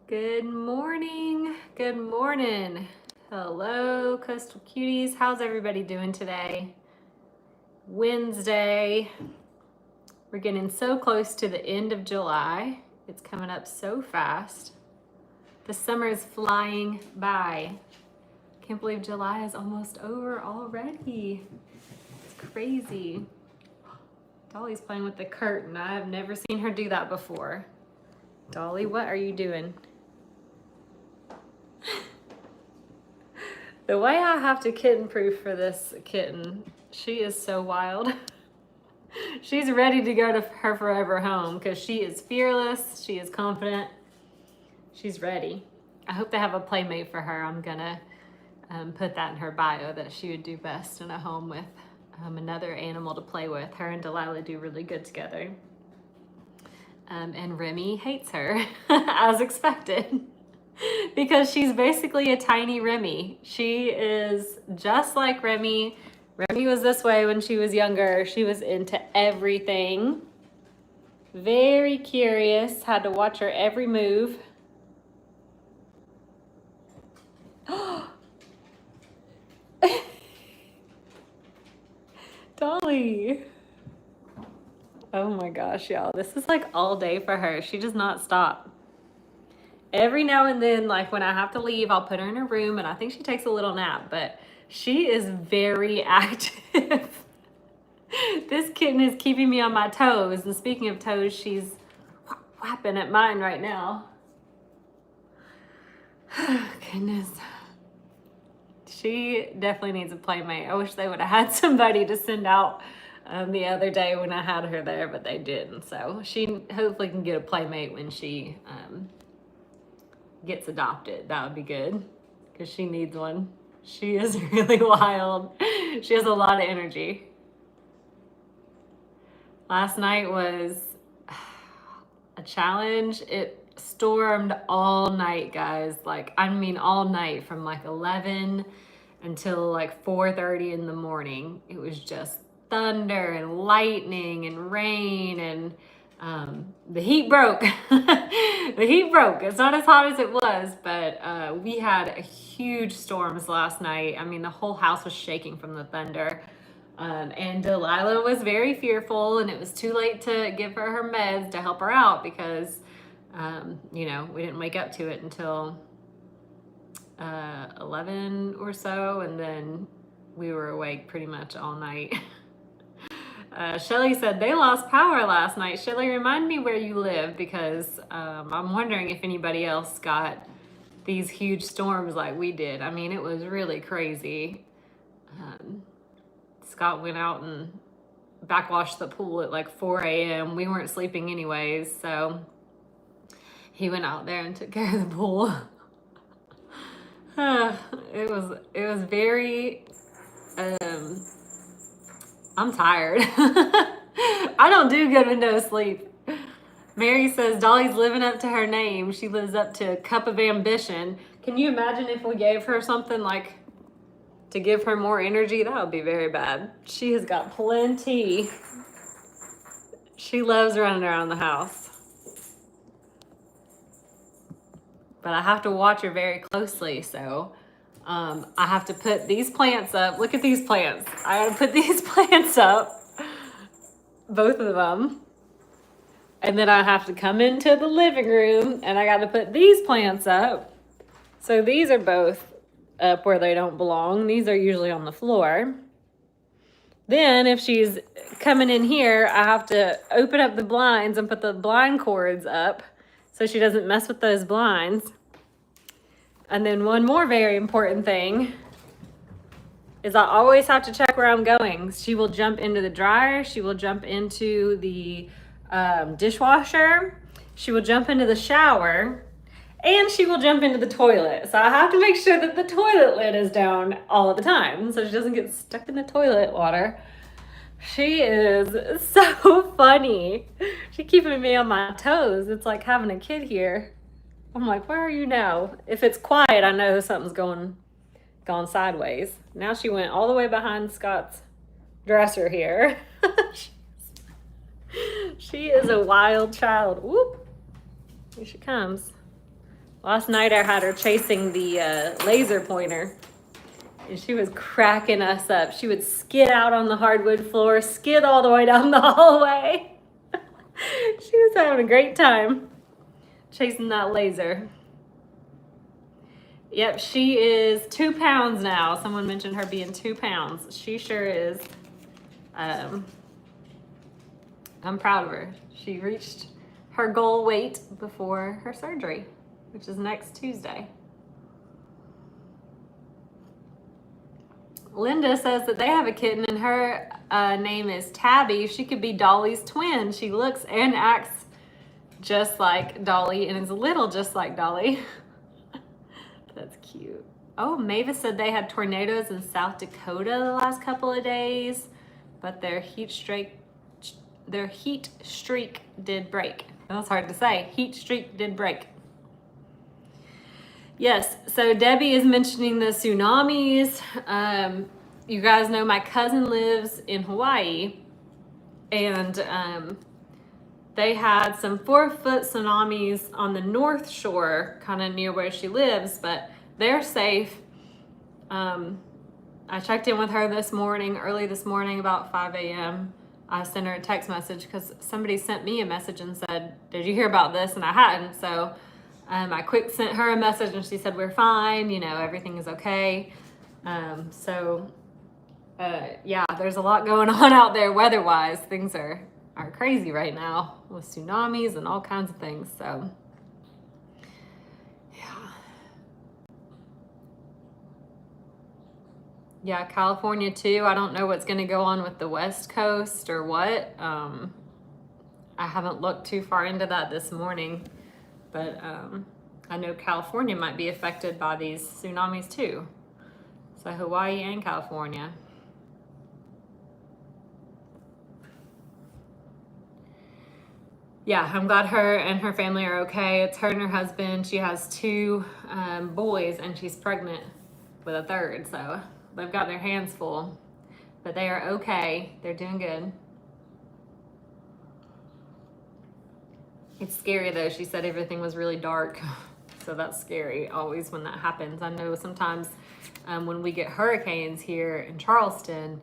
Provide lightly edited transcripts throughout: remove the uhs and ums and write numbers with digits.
Good morning. Good morning. Hello, Coastal Cuties. How's everybody doing today? Wednesday. We're getting so close to the end of July. It's coming up so fast. The summer is flying by. Can't believe July is almost over already. It's crazy. Dolly's playing with the curtain. I have never seen her do that before. Dolly, what are you doing? The way I have to kitten proof for this kitten, she is so wild. She's ready to go to her forever home because she is fearless, she is confident, she's ready. I hope they have a playmate for her. I'm gonna put that in her bio that she would do best in a home with another animal to play with. Her and Delilah do really good together. And Remy hates her, as expected. Because she's basically a tiny Remy. She is just like Remy. Remy was this way when she was younger. She was into everything. Very curious. Had to watch her every move. Dolly. Oh my gosh, y'all. This is like all day for her. She does not stop. Every now and then, like when I have to leave, I'll put her in her room and I think she takes a little nap, but she is very active. This kitten is keeping me on my toes. And speaking of toes, she's whapping at mine right now. Goodness. She definitely needs a playmate. I wish they would have had somebody to send out the other day when I had her there, but they didn't. So she hopefully can get a playmate when she gets adopted. That would be good because she needs one. She is really wild. She has a lot of energy. Last night was a challenge. It stormed all night, guys. Like, I mean, all night from like 11 until like 4:30 in the morning. It was just thunder and lightning and rain, and the heat broke. The heat broke. It's not as hot as it was, but we had huge storms last night. I mean, the whole house was shaking from the thunder. And Delilah was very fearful, and it was too late to give her her meds to help her out because, you know, we didn't wake up to it until 11 or so, and then we were awake pretty much all night. Shelly said they lost power last night. Shelly, remind me where you live because I'm wondering if anybody else got these huge storms like we did. I mean, it was really crazy. Scott went out and backwashed the pool at like 4 a.m. We weren't sleeping anyways, so he went out there and took care of the pool. It was very I'm tired. I don't do good with no sleep. Mary says Dolly's living up to her name. She lives up to a cup of ambition. Can you imagine if we gave her something like to give her more energy? That would be very bad. She has got plenty. She loves running around the house. But I have to watch her very closely, so I have to put these plants up. Look at these plants. I gotta put these plants up, both of them. And then I have to come into the living room and I gotta put these plants up. So these are both up where they don't belong. These are usually on the floor. Then if she's coming in here, I have to open up the blinds and put the blind cords up so she doesn't mess with those blinds. And then one more very important thing is I always have to check where I'm going. She will jump into the dryer. She will jump into the dishwasher. She will jump into the shower. And she will jump into the toilet. So I have to make sure that the toilet lid is down all of the time so she doesn't get stuck in the toilet water. She is so funny. She's keeping me on my toes. It's like having a kid here. I'm like, where are you now? If it's quiet, I know something's gone sideways. Now she went all the way behind Scott's dresser here. She is a wild child. Whoop. Here she comes. Last night I had her chasing the laser pointer, and she was cracking us up. She would skid out on the hardwood floor, skid all the way down the hallway. She was having a great time chasing that laser. Yep, she is 2 pounds now. Someone mentioned her being 2 pounds. She sure is. I'm proud of her. She reached her goal weight before her surgery, which is next Tuesday. Linda says that they have a kitten and her name is Tabby. She could be Dolly's twin. She looks and acts just like Dolly and is a little just like Dolly. That's cute. Oh, Mavis said they had tornadoes in South Dakota the last couple of days, but their heat streak did break. That was hard to say. Heat streak did break. Yes, so Debbie is mentioning the tsunamis. You guys know my cousin lives in Hawaii, and they had some 4-foot tsunamis on the north shore, kind of near where she lives, but they're safe. I checked in with her early this morning, about 5 a.m. I sent her a text message because somebody sent me a message and said, did you hear about this? And I hadn't, so I quick sent her a message and she said, we're fine, everything is okay. Yeah, there's a lot going on out there weather-wise. Things are crazy right now with tsunamis and all kinds of things, so yeah, California too. I don't know what's going to go on with the West Coast or what. I haven't looked too far into that this morning, but I know California might be affected by these tsunamis too. So Hawaii and California. Yeah, I'm glad her and her family are okay. It's her and her husband. She has 2 boys and she's pregnant with a 3rd, so they've got their hands full, but they are okay. They're doing good. It's scary though. She said everything was really dark, so that's scary always when that happens. I know sometimes when we get hurricanes here in Charleston,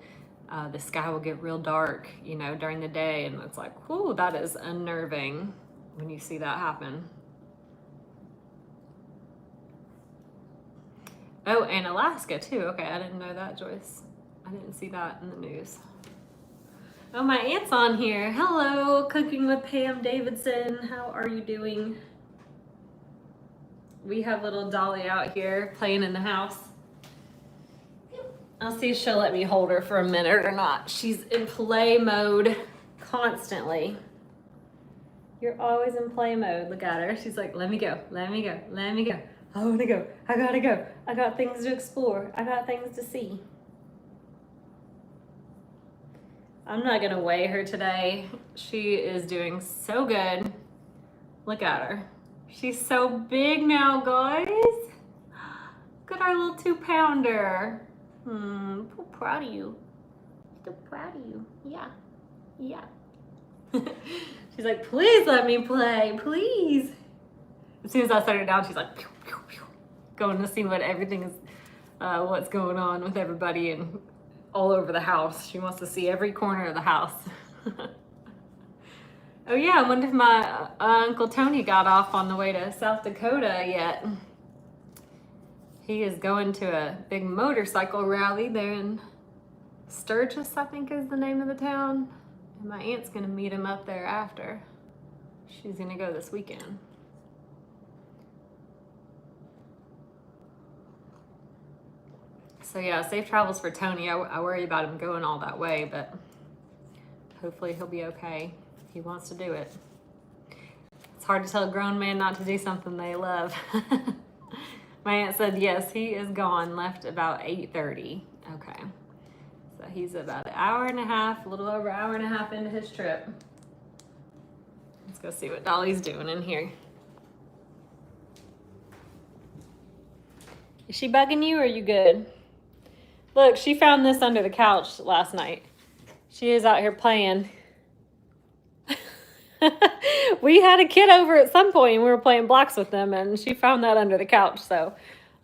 the sky will get real dark, during the day, and it's like, whoo, that is unnerving when you see that happen. Oh, and Alaska too. Okay, I didn't know that, Joyce. I didn't see that in the news. Oh, my aunt's on here. Hello, Cooking with Pam Davidson. How are you doing? We have little Dolly out here playing in the house. I'll see if she'll let me hold her for a minute or not. She's in play mode constantly. You're always in play mode. Look at her. She's like, let me go, let me go, let me go. I want to go. I gotta go. I got things to explore. I got things to see. I'm not gonna weigh her today. She is doing so good. Look at her. She's so big now, guys. Look at our little 2-pounder. I'm so proud of you. So proud of you. Yeah. Yeah. She's like, please let me play, please. As soon as I set her down, she's like, pew, pew, pew, going to see what everything is, what's going on with everybody and all over the house. She wants to see every corner of the house. Oh yeah, I wonder if my Uncle Tony got off on the way to South Dakota yet. He is going to a big motorcycle rally there in Sturgis, I think is the name of the town. And my aunt's gonna meet him up there after. She's gonna go this weekend. So yeah, safe travels for Tony. I worry about him going all that way, but hopefully he'll be okay. He wants to do it. It's hard to tell a grown man not to do something they love. My aunt said, yes, he is gone, left about 8:30. Okay. So he's about an hour and a half, a little over an hour and a half into his trip. Let's go see what Dolly's doing in here. Is she bugging you or are you good? Look, she found this under the couch last night. She is out here playing. We had a kid over at some point and we were playing blocks with them, and she found that under the couch. So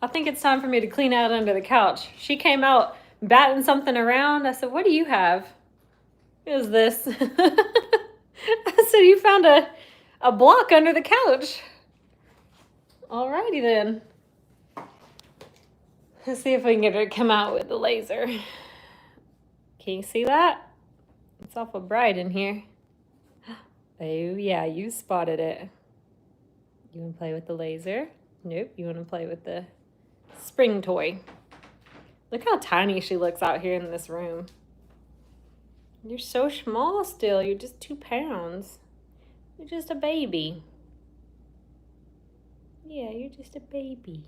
I think it's time for me to clean out under the couch. She came out batting something around. I said, "What do you have?" What is this? I said, "You found a block under the couch." Alrighty then. Let's see if we can get her to come out with the laser. Can you see that? It's awful bright in here. Oh yeah, you spotted it. You want to play with the laser? Nope, you want to play with the spring toy. Look how tiny she looks out here in this room. You're so small still. You're just 2 pounds. You're just a baby. Yeah, you're just a baby.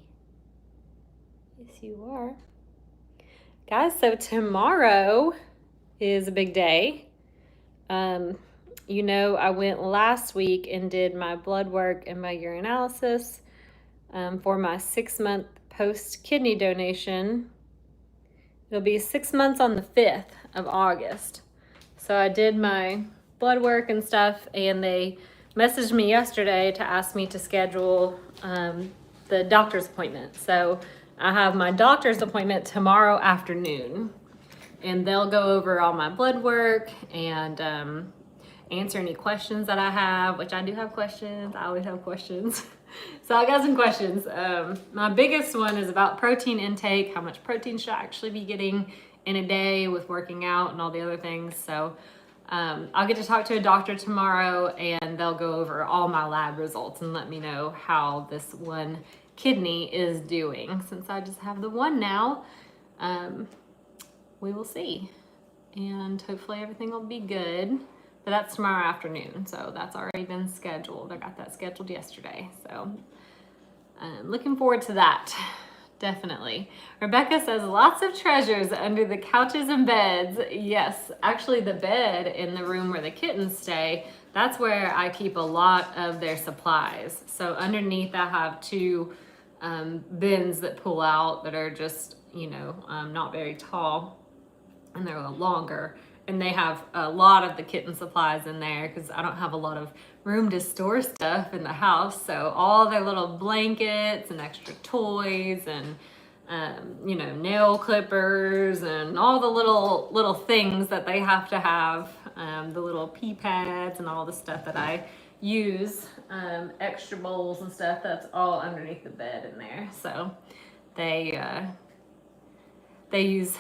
Yes, you are. Guys, so tomorrow is a big day. You know, I went last week and did my blood work and my urinalysis for my 6-month post-kidney donation. It'll be 6 months on the 5th of August. So I did my blood work and stuff, and they messaged me yesterday to ask me to schedule the doctor's appointment. So I have my doctor's appointment tomorrow afternoon, and they'll go over all my blood work and answer any questions that I have, which I do have questions. I always have questions. So I got some questions. My biggest one is about protein intake. How much protein should I actually be getting in a day with working out and all the other things? So I'll get to talk to a doctor tomorrow, and they'll go over all my lab results and let me know how this one kidney is doing. Since I just have the one now, we will see. And hopefully everything will be good. But that's tomorrow afternoon, so that's already been scheduled. I got that scheduled yesterday, so I'm looking forward to that, definitely. Rebecca says, lots of treasures under the couches and beds. Yes, actually the bed in the room where the kittens stay, that's where I keep a lot of their supplies. So underneath I have 2 bins that pull out that are just, you know, not very tall, and they're a little longer. And they have a lot of the kitten supplies in there because I don't have a lot of room to store stuff in the house. So all their little blankets and extra toys and, you know, nail clippers and all the little things that they have to have, the little pee pads and all the stuff that I use, extra bowls and stuff, that's all underneath the bed in there. So they use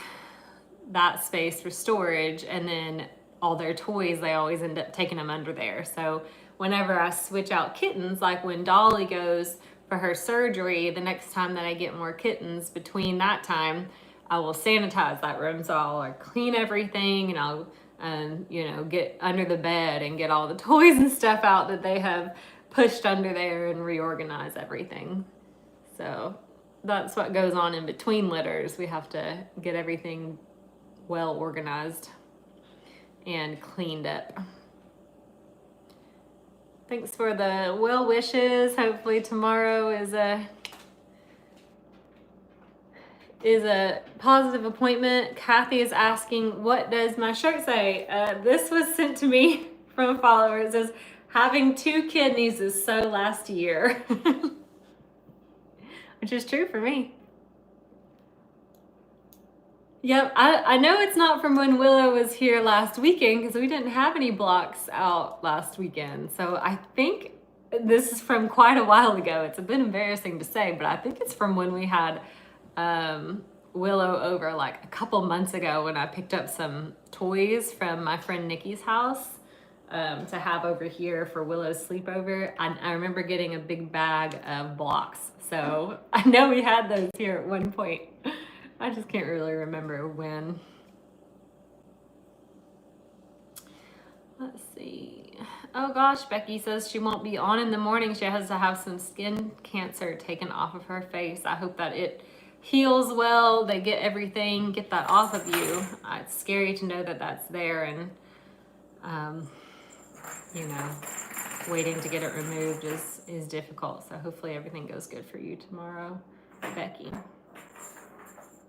that space for storage, and then all their toys, they always end up taking them under there. So whenever I switch out kittens, like when Dolly goes for her surgery, the next time that I get more kittens, between that time, I will sanitize that room. So I'll like clean everything, and I'll, you know, get under the bed and get all the toys and stuff out that they have pushed under there and reorganize everything. So that's what goes on in between litters. We have to get everything well organized and cleaned up. Thanks for the well wishes. Hopefully tomorrow is a positive appointment. Kathy is asking, what does my shirt say? This was sent to me from a follower. It says, having 2 kidneys is so last year. Which is true for me. Yep, I know it's not from when Willow was here last weekend because we didn't have any blocks out last weekend. So I think this is from quite a while ago. It's a bit embarrassing to say, but I think it's from when we had Willow over like a couple months ago when I picked up some toys from my friend Nikki's house to have over here for Willow's sleepover. I remember getting a big bag of blocks. So I know we had those here at one point. I just can't really remember when. Let's see. Oh gosh, Becky says she won't be on in the morning. She has to have some skin cancer taken off of her face. I hope that it heals well. They get everything, get that off of you. It's scary to know that that's there, and you know, waiting to get it removed is difficult. So hopefully everything goes good for you tomorrow, Becky.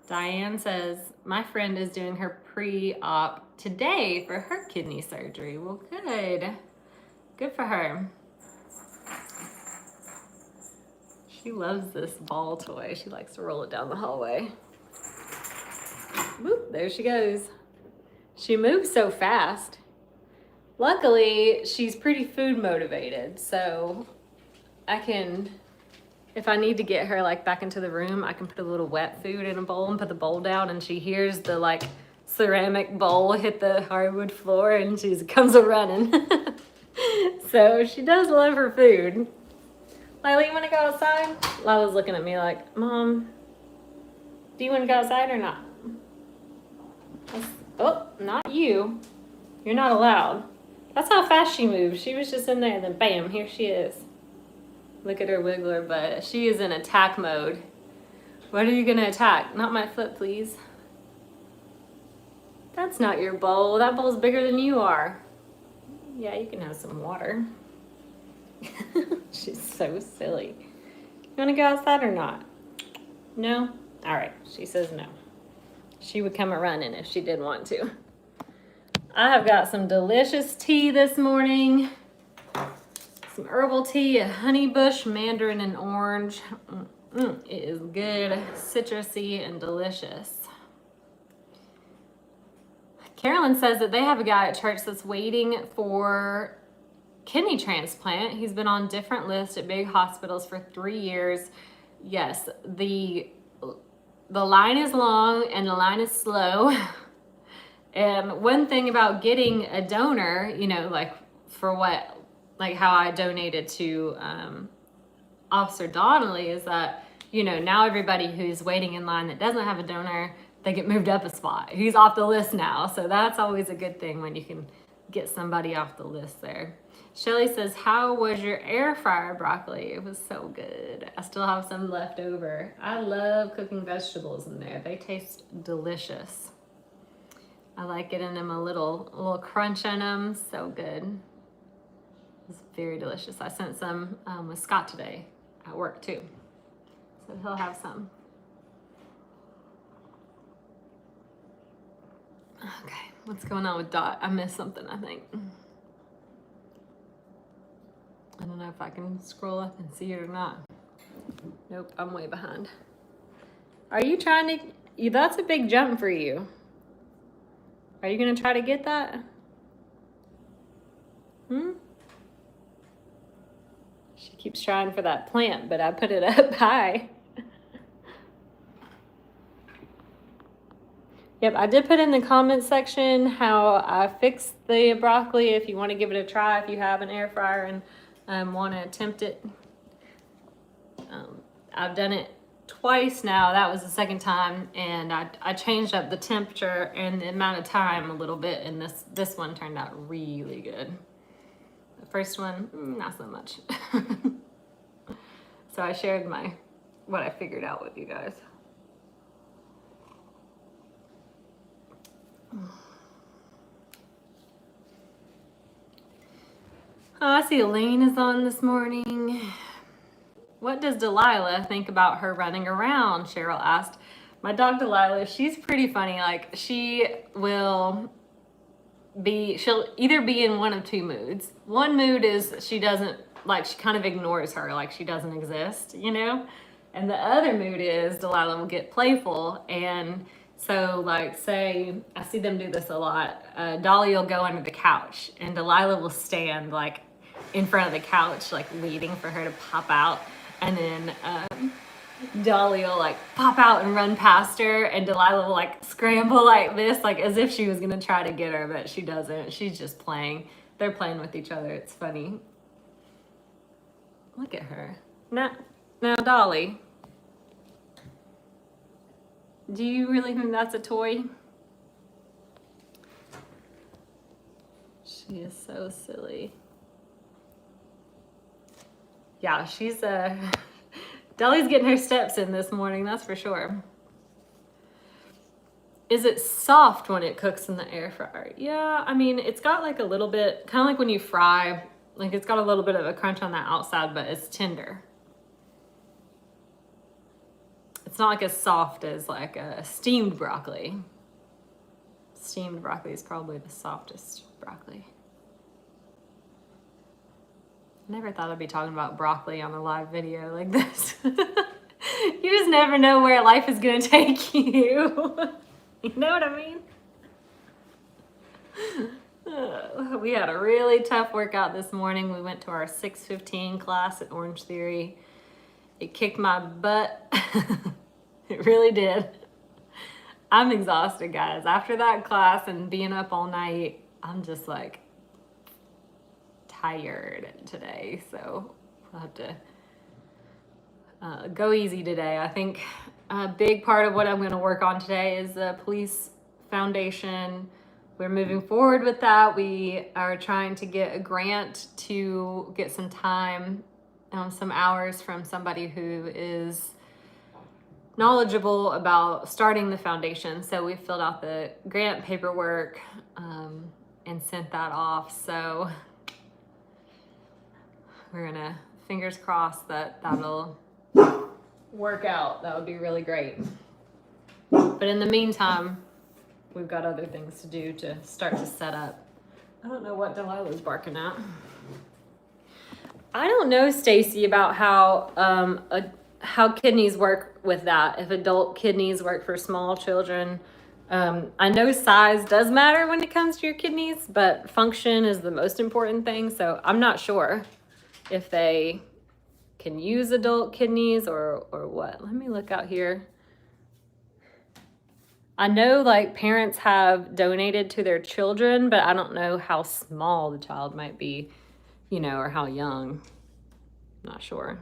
Diane says, my friend is doing her pre-op today for her kidney surgery. Well, good. Good for her. She loves this ball toy. She likes to roll it down the hallway. Whoop, there she goes. She moves so fast. Luckily, she's pretty food motivated, so I can, if I need to get her like back into the room, I can put a little wet food in a bowl and put the bowl down, and she hears the like ceramic bowl hit the hardwood floor and she comes a-running. So she does love her food. Lila, you want to go outside? Lila's looking at me like, Mom, do you want to go outside or not? Oh, not you. You're not allowed. That's how fast she moves. She was just in there, and then bam, here she is. Look at her wiggle her butt. She is in attack mode. What are you gonna attack? Not my foot, please. That's not your bowl. That bowl's bigger than you are. Yeah, you can have some water. She's so silly. You wanna go outside or not? No? All right, she says no. She would come a-running if she did want to. I have got some delicious tea this morning. Some herbal tea, a honey bush, mandarin, and orange. It is good, citrusy, and delicious. Carolyn says that they have a guy at church that's waiting for kidney transplant. He's been on different lists at big hospitals for 3 years. Yes, the line is long and the line is slow. And one thing about getting a donor, you know, like for what, like how I donated to Officer Donnelly, is that, you know, now everybody who's waiting in line that doesn't have a donor, they get moved up a spot. He's off the list now. So that's always a good thing when you can get somebody off the list there. Shelly says, how was your air fryer broccoli? It was so good. I still have some left over. I love cooking vegetables in there. They taste delicious. I like getting them a little crunch in them. So good. It's very delicious. I sent some with Scott today at work too. So he'll have some. Okay, what's going on with Dot? I missed something, I think. I don't know if I can scroll up and see it or not. Nope, I'm way behind. Are you trying to, that's a big jump for you. Are you gonna try to get that? She keeps trying for that plant, but I put it up high. Yep, I did put in the comment section how I fixed the broccoli if you want to give it a try, if you have an air fryer and want to attempt it. I've done it twice now. That was the second time, and I changed up the temperature and the amount of time a little bit, and this one turned out really good. The first one, not so much. So I shared what I figured out with you guys. Oh, I see Elaine is on this morning. What does Delilah think about her running around? Cheryl asked. My dog Delilah, she's pretty funny. Like, she'll either be in one of two moods. One mood is she doesn't, like, she kind of ignores her, like she doesn't exist, you know? And the other mood is Delilah will get playful. And so, like, say, I see them do this a lot. Dolly will go under the couch, and Delilah will stand, like, in front of the couch, like, waiting for her to pop out. And then Dolly will, like, pop out and run past her, and Delilah will, like, scramble like this, like, as if she was gonna try to get her, but she doesn't. She's just playing. They're playing with each other. It's funny. Look at her. Now, Dolly, do you really think that's a toy? She is so silly. Yeah, she's Dolly's getting her steps in this morning, that's for sure. Is it soft when it cooks in the air fryer? Yeah, I mean, it's got like a little bit, kind of like when you fry, like it's got a little bit of a crunch on the outside, but it's tender. It's not like as soft as like a steamed broccoli. Steamed broccoli is probably the softest broccoli. Never thought I'd be talking about broccoli on a live video like this. You just never know where life is gonna take you. You know what I mean? We had a really tough workout this morning. We went to our 6:15 class at Orange Theory. It kicked my butt. It really did. I'm exhausted, guys. After that class and being up all night, I'm just like tired today. So I'll have to go easy today. I think a big part of what I'm going to work on today is the police foundation. We're moving forward with that. We are trying to get a grant to get some time, some hours from somebody who is knowledgeable about starting the foundation. So we filled out the grant paperwork and sent that off. So we're gonna, fingers crossed that that'll work out. That would be really great. But in the meantime, we've got other things to do to start to set up. I don't know what Delilah's barking at. I don't know, Stacy, about how kidneys work with that. If adult kidneys work for small children. I know size does matter when it comes to your kidneys, but function is the most important thing. So I'm not sure if they can use adult kidneys or what. Let me look out here. I know like parents have donated to their children, but I don't know how small the child might be, or how young. I'm not sure.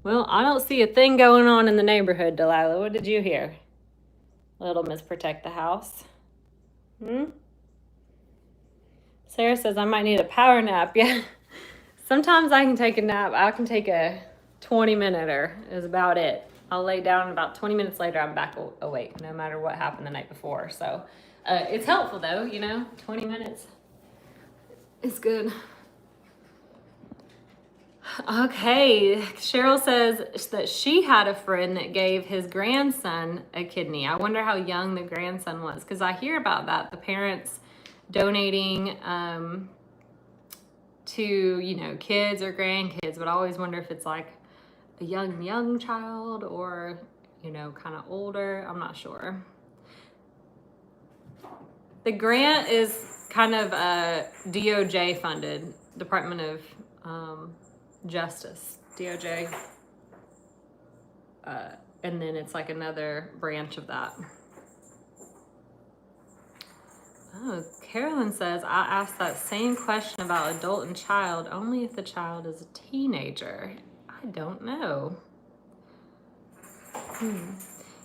Well, I don't see a thing going on in the neighborhood, Delilah. What did you hear? Little Miss Protect the House. Sarah says I might need a power nap. Yeah. Sometimes I can take a nap. I can take a 20-minute is about it. I'll lay down and about 20 minutes later, I'm back awake, no matter what happened the night before. So it's helpful though, 20 minutes is good. Okay, Cheryl says that she had a friend that gave his grandson a kidney. I wonder how young the grandson was, because I hear about that, the parents donating to, kids or grandkids, but I always wonder if it's like a young child or, kind of older. I'm not sure. The grant is kind of DOJ funded, Department of Justice, DOJ. And then it's like another branch of that. Oh, Carolyn says, I asked that same question about adult and child, only if the child is a teenager. I don't know.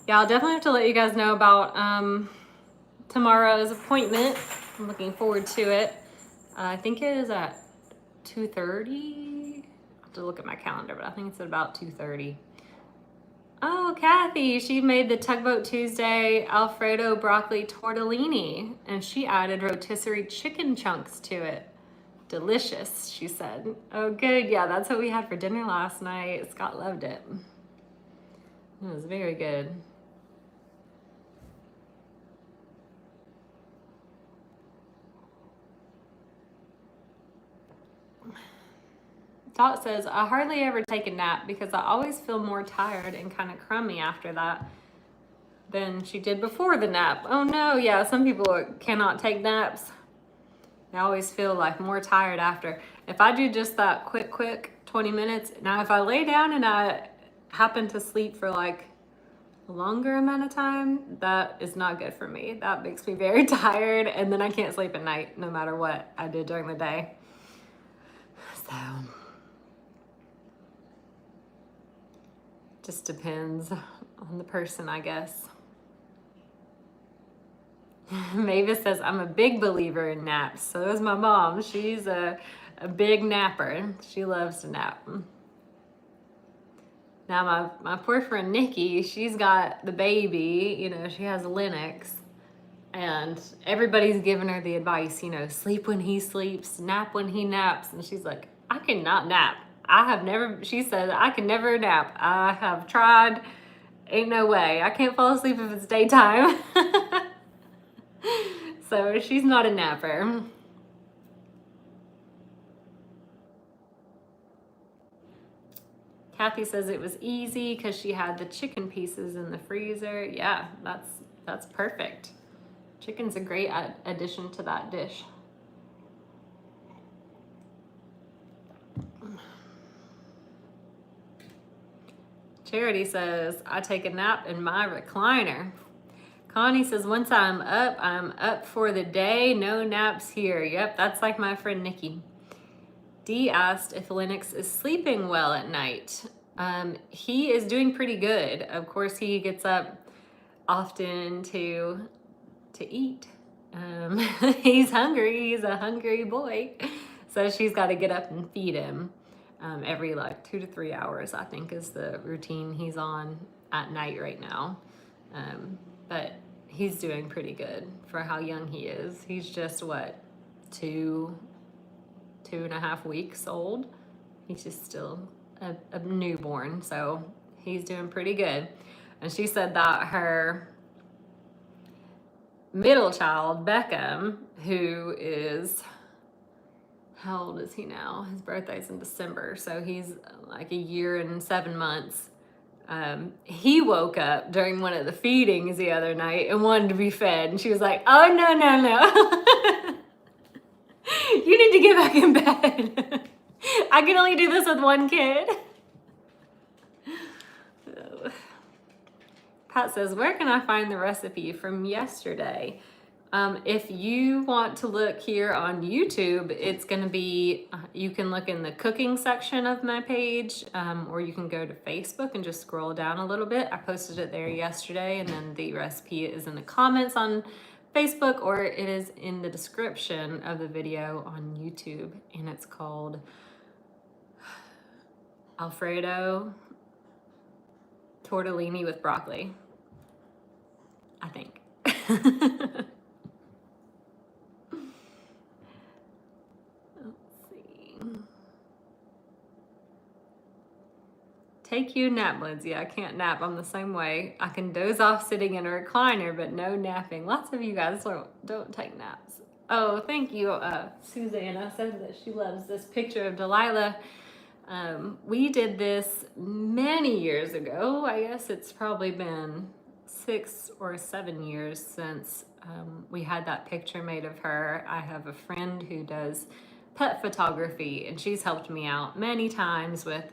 Yeah, I'll definitely have to let you guys know about tomorrow's appointment. I'm looking forward to it. I think it is at 2:30. I have to look at my calendar, but I think it's at about 2:30. Oh, Kathy, she made the Tugboat Tuesday Alfredo broccoli tortellini, and she added rotisserie chicken chunks to it. Delicious, she said. Oh, good. Yeah, that's what we had for dinner last night. Scott loved it. It was very good. Dot says, I hardly ever take a nap because I always feel more tired and kind of crummy after that than she did before the nap. Oh no, yeah, some people cannot take naps. They always feel like more tired after. If I do just that quick 20 minutes, now if I lay down and I happen to sleep for like a longer amount of time, that is not good for me. That makes me very tired, and then I can't sleep at night no matter what I did during the day. So just depends on the person, I guess. Mavis says, I'm a big believer in naps. So is my mom. She's a big napper. She loves to nap. Now my poor friend Nikki, she's got the baby, she has Lennox. And everybody's giving her the advice, sleep when he sleeps, nap when he naps. And she's like, I cannot nap. She said, I can never nap. I have tried. Ain't no way. I can't fall asleep if it's daytime. So she's not a napper. Kathy says it was easy because she had the chicken pieces in the freezer. Yeah, that's perfect. Chicken's a great addition to that dish. Charity says, I take a nap in my recliner. Connie says, once I'm up for the day. No naps here. Yep, that's like my friend Nikki. Dee asked if Lennox is sleeping well at night. He is doing pretty good. Of course, he gets up often to eat. He's hungry. He's a hungry boy. So she's got to get up and feed him. Every like 2 to 3 hours, I think, is the routine he's on at night right now. But he's doing pretty good for how young he is. He's just what, 2.5 weeks old. He's just still a newborn, so he's doing pretty good. And she said that her middle child, Beckham, who is, how old is he now? His birthday's in December, so he's like 1 year and 7 months. He woke up during one of the feedings the other night and wanted to be fed, and she was like, oh, no, no, no. You need to get back in bed. I can only do this with one kid. Pat says, where can I find the recipe from yesterday? If you want to look here on YouTube, it's going to be, you can look in the cooking section of my page, or you can go to Facebook and just scroll down a little bit. I posted it there yesterday, and then the recipe is in the comments on Facebook, or it is in the description of the video on YouTube, and it's called Alfredo tortellini with broccoli, I think. Take you a nap, Lindsay. I can't nap. I'm the same way. I can doze off sitting in a recliner, but no napping. Lots of you guys don't take naps. Oh, thank you, Susanna said that she loves this picture of Delilah. We did this many years ago. I guess it's probably been 6 or 7 years since we had that picture made of her. I have a friend who does pet photography, and she's helped me out many times with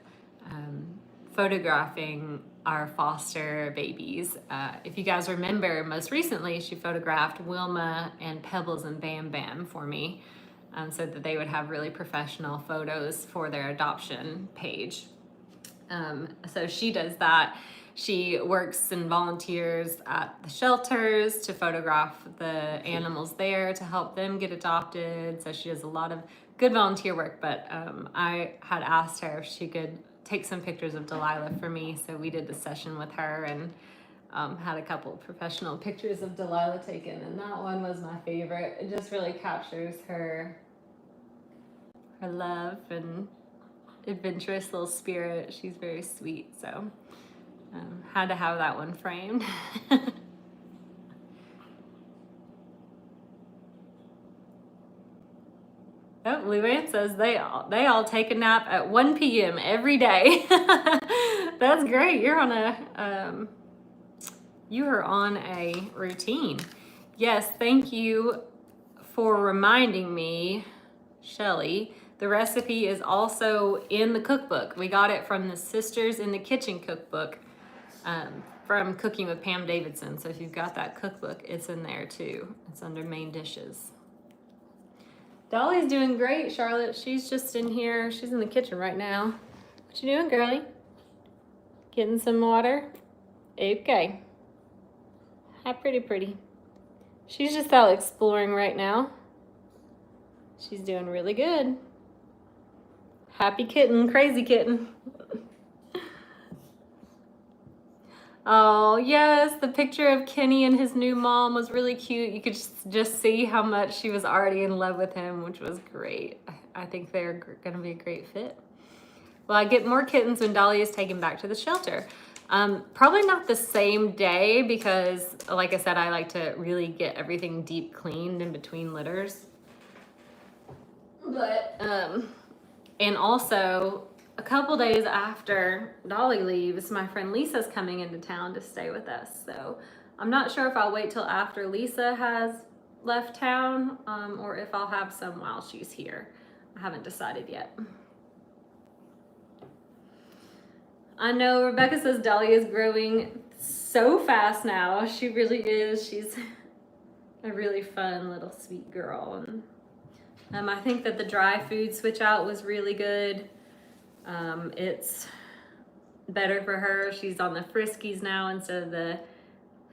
photographing our foster babies. If you guys remember, most recently she photographed Wilma and Pebbles and Bam Bam for me, so that they would have really professional photos for their adoption page. So she does that. She works and volunteers at the shelters to photograph the animals there to help them get adopted. So she does a lot of good volunteer work, but I had asked her if she could take some pictures of Delilah for me. So we did the session with her and had a couple of professional pictures of Delilah taken, and that one was my favorite. It just really captures her love and adventurous little spirit. She's very sweet, so had to have that one framed. Oh, Luann says they all take a nap at 1 p.m. every day. That's great. You're on a routine. Yes, thank you for reminding me, Shelly. The recipe is also in the cookbook. We got it from the Sisters in the Kitchen cookbook, from Cooking with Pam Davidson. So if you've got that cookbook, it's in there too. It's under main dishes. Dolly's doing great, Charlotte. She's just in here. She's in the kitchen right now. What you doing, girlie? Getting some water? Okay. Hi, pretty. She's just out exploring right now. She's doing really good. Happy kitten, crazy kitten. Oh, yes, the picture of Kenny and his new mom was really cute. You could just see how much she was already in love with him, which was great. I think they're going to be a great fit. Well, I get more kittens when Dolly is taken back to the shelter. Probably not the same day because, like I said, I like to really get everything deep cleaned in between litters. But, and also, a couple days after Dolly leaves, my friend Lisa's coming into town to stay with us. So I'm not sure if I'll wait till after Lisa has left town or if I'll have some while she's here. I haven't decided yet. I know Rebecca says Dolly is growing so fast now. She really is. She's a really fun little sweet girl. And I think that the dry food switch out was really good. It's better for her. She's on the Friskies now instead of the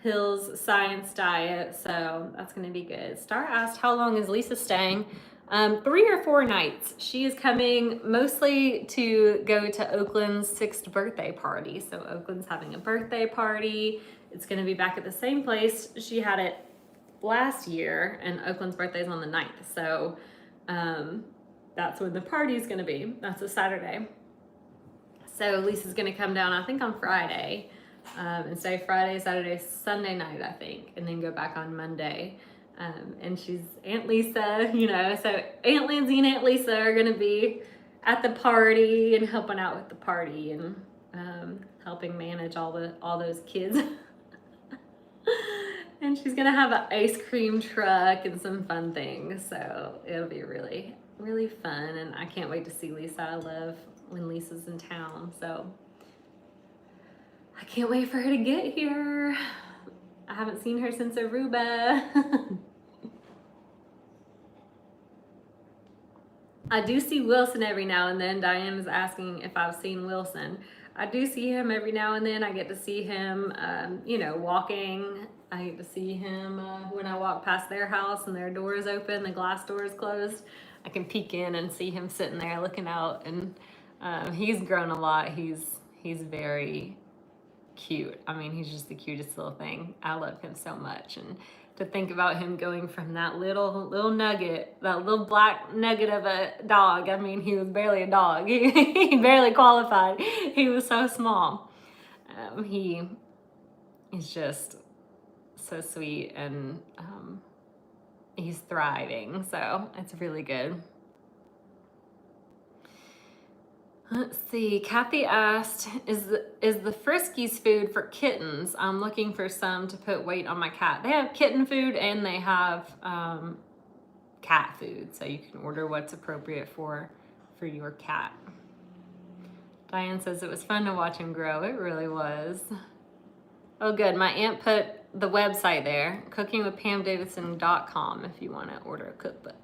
Hills Science diet, so that's going to be good. Star asked, how long is Lisa staying? 3 or 4 nights. She is coming mostly to go to Oakland's 6th birthday party. So Oakland's having a birthday party. It's going to be back at the same place she had it last year, and Oakland's birthday is on the 9th. So that's when the party is going to be. That's a Saturday. So Lisa's going to come down, I think, on Friday. And stay Friday, Saturday, Sunday night, I think, and then go back on Monday. And she's Aunt Lisa, you know, so Aunt Lindsay and Aunt Lisa are going to be at the party and helping out with the party and helping manage all those kids. And she's going to have an ice cream truck and some fun things. So it'll be really, really fun. And I can't wait to see Lisa. I love when Lisa's in town. So I can't wait for her to get here. I haven't seen her since Aruba. I do see Wilson every now and then. Diane is asking if I've seen Wilson. I do see him every now and then. I get to see him, you know, walking. I get to see him when I walk past their house and their door is open, the glass door is closed. I can peek in and see him sitting there looking out. And he's grown a lot. He's very cute. I mean, he's just the cutest little thing. I love him so much. And to think about him going from that little nugget, that little black nugget of a dog. I mean, he was barely a dog. He barely qualified. He was so small. He is just so sweet, and he's thriving. So it's really good. Let's see, Kathy asked, is the Friskies food for kittens? I'm looking for some to put weight on my cat. They have kitten food and they have cat food, so you can order what's appropriate for your cat. Diane says it was fun to watch him grow. It really was. Oh good, my aunt put the website there, cookingwithpamdavidson.com, if you want to order a cookbook.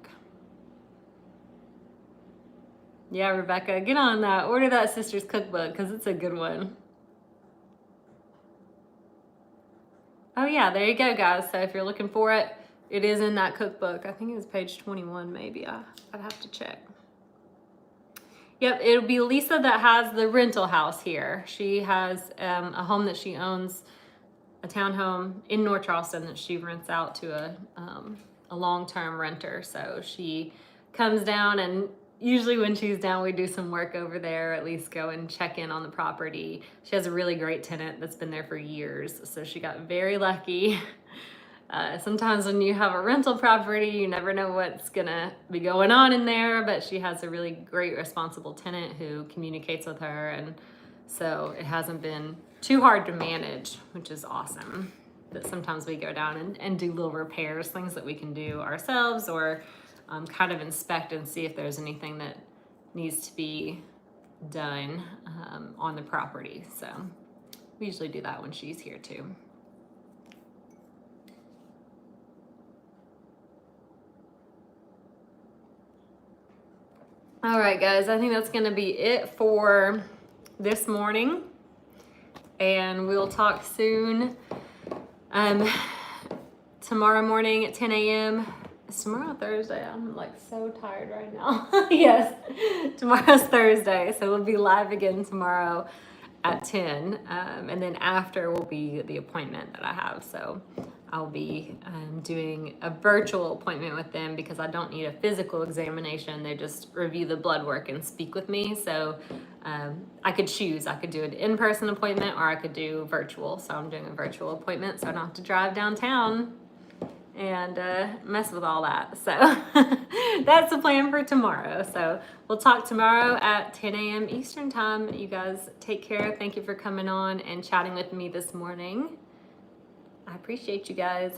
Yeah, Rebecca, get on that. Order that sister's cookbook because it's a good one. Oh yeah, there you go, guys. So if you're looking for it, it is in that cookbook. I think it was page 21, maybe. I'd have to check. Yep, it'll be Lisa that has the rental house here. She has a home that she owns, a townhome in North Charleston that she rents out to a long-term renter. So she comes down, and usually when she's down, we do some work over there, at least go and check in on the property. She has a really great tenant that's been there for years, so she got very lucky. Sometimes when you have a rental property, you never know what's gonna be going on in there, but she has a really great, responsible tenant who communicates with her, and so it hasn't been too hard to manage, which is awesome. But sometimes we go down and do little repairs, things that we can do ourselves, or kind of inspect and see if there's anything that needs to be done on the property. So we usually do that when she's here too. All right, guys, I think that's gonna be it for this morning, and we'll talk soon. Tomorrow morning at 10 a.m. Is tomorrow Thursday? I'm like so tired right now. Yes, tomorrow's Thursday, so we'll be live again tomorrow at 10, and then after will be the appointment that I have. So I'll be doing a virtual appointment with them because I don't need a physical examination. They just review the blood work and speak with me. So I could choose. I could do an in-person appointment or I could do virtual. So I'm doing a virtual appointment so I don't have to drive downtown. and mess with all that. So that's the plan for tomorrow. So we'll talk tomorrow at 10 a.m. Eastern time. You guys take care. Thank you for coming on and chatting with me this morning. I appreciate you guys.